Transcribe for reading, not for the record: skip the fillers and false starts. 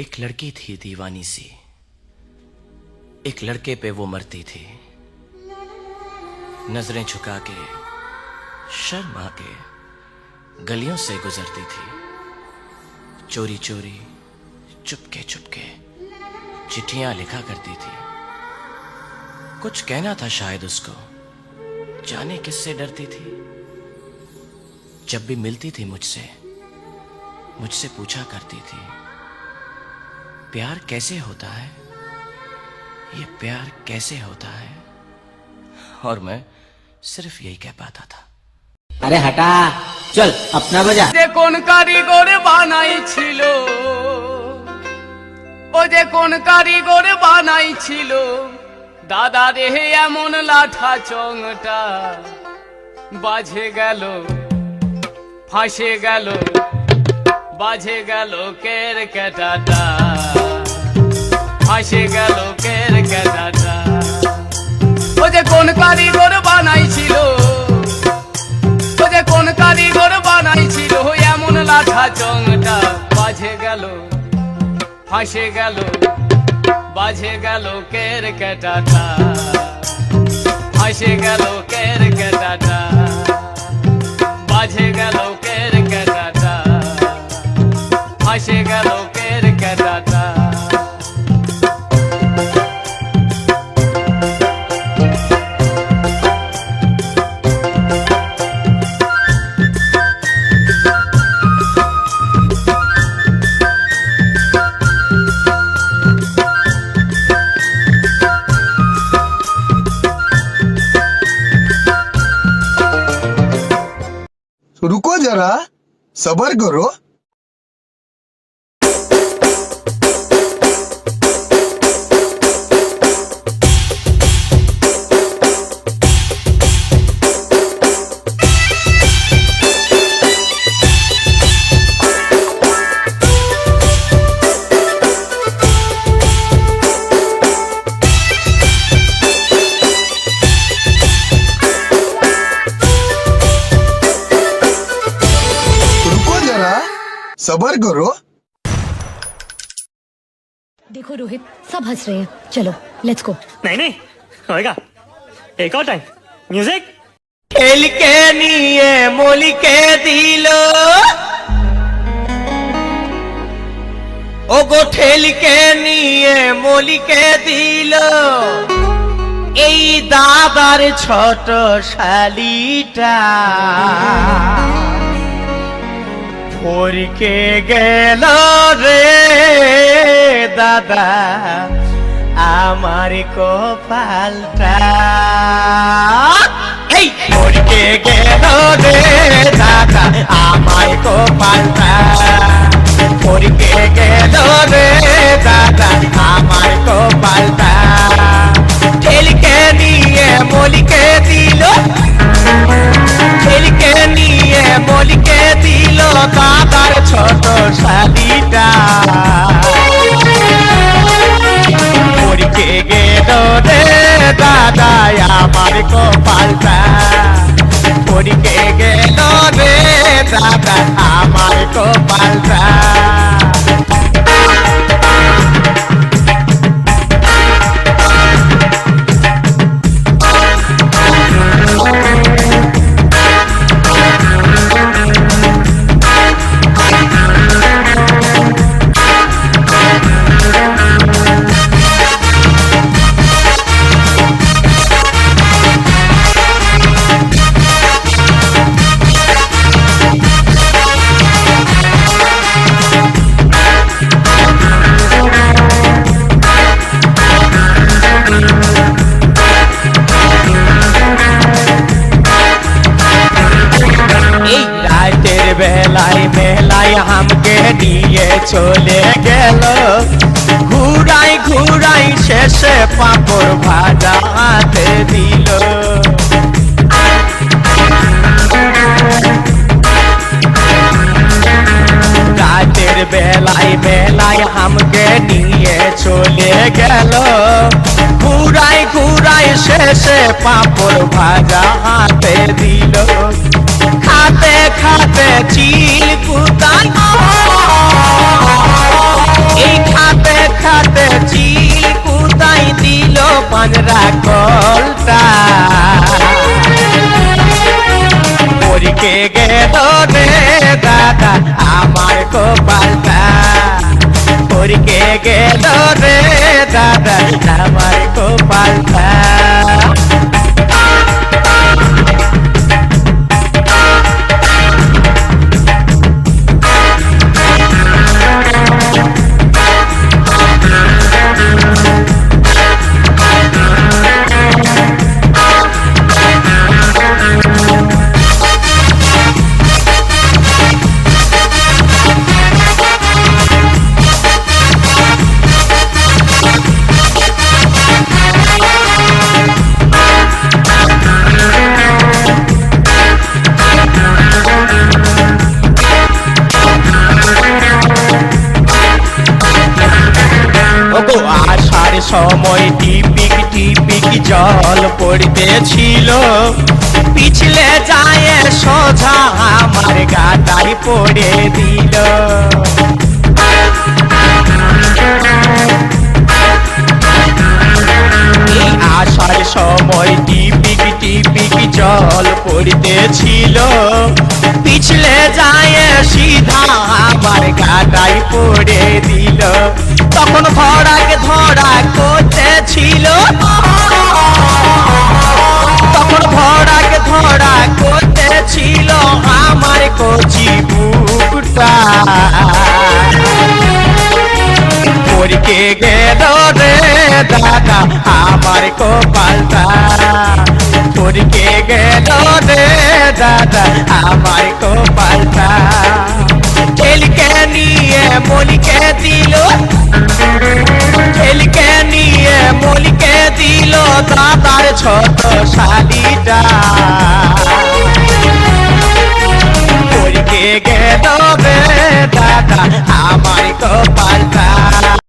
एक लड़की थी दीवानी सी, एक लड़के पे वो मरती थी। नजरें झुका के शर्मा के गलियों से गुजरती थी। चोरी चोरी चुपके चुपके चिट्ठियां लिखा करती थी। कुछ कहना था शायद उसको, जाने किससे डरती थी। जब भी मिलती थी मुझसे पूछा करती थी, प्यार कैसे होता है, ये प्यार कैसे होता है। और मैं सिर्फ यही कह पाता था, अरे हटा चल अपना बजा। যে কোন কারিগর বানাইছিল, ও যে কোন কারিগর বানাইছিল, দাদা রে এমন লাঠা চংটা, বাজে গেল ফাঁসে গেল, বাজে গেল কেরকেটাটা, ফাঁসে গেল কেরকেটাটা। ও যে কোন কারিগর বানাইছিল, ও যে কোন কারিগর বানাইছিল, এমন লাঠা চংটা, বাজে গেল ফাঁসে গেল, বাজে গেল কেরকেটাটা, ফাঁসে গেল কেরকেটাটা, বাজে গেল কেরকেটাটা, ফাঁসে গেল কেরকেটাটা। रुको जरा सबर करो। सबर करो। देखो रोहित, सब हंस रहे हैं, चलो लेट्स गो। नहीं नहीं होएगा, एक और टाइम म्यूजिक। খেলকে নিয়ে মলিকে দিল, ওগো ঠেলকে নিয়ে মলিকে দিল, এই দাদার ছোট শালিটা ফরকে গেল রে দাদা আমার কপালটা। এই ফরকে গেল রে দাদা আমার কপালটা, ফরকে গেল রে দাদা আমার কপালটা। ঠেলকে নিয়ে মলিকে দিল, ঠেলকে নিয়ে মলিকে দিল দাদার ছোট শালিটা, পরীকে গেল রে দাদা আমার কপালটা, পরীকে গেল রে দাদা আমার কপালটা। বেলায় মেলায় হামকে নিয়ে চলে গেল, ঘুরাই ঘুরাই শেষে পাঁপড় ভাজা হাতে দিল। রাতের বেলায় মেলায় হামকে নিয়ে চলে গেল, ঘুরাই ঘুরাই শেষে পাঁপড় ভাজা হাতে দিল। খাতে খাতে চিল কুতাই, এই গেল রে দাদা আমার কপালটা পরকে গেল রে দাদা আমার কপালটা ওগো আসার সময় টিপিক টিপিক জল পড়তেছিল পিছলে যায় সোজা আমার গাটাই পড়ে দিল এই আসার সময় টিপিক টিপিক জল পড়তেছিল পিছলে যায় সিধা আমার গাটাই পড়ে দিল তখন ধরাকে ধরা করতেছিল তখন ধরাকে ধরা করতেছিল আমার কচি বুকটা পরকে গেল রে দাদা আমার কপালটা পরকে গেল রে দাদা আমার কপালটা ঠেলকে নিয়ে মলিকে দিল ঠেলকে নিয়ে মলিকে দিল দাদার ছোট শালিটা পরকে গেল রে দাদা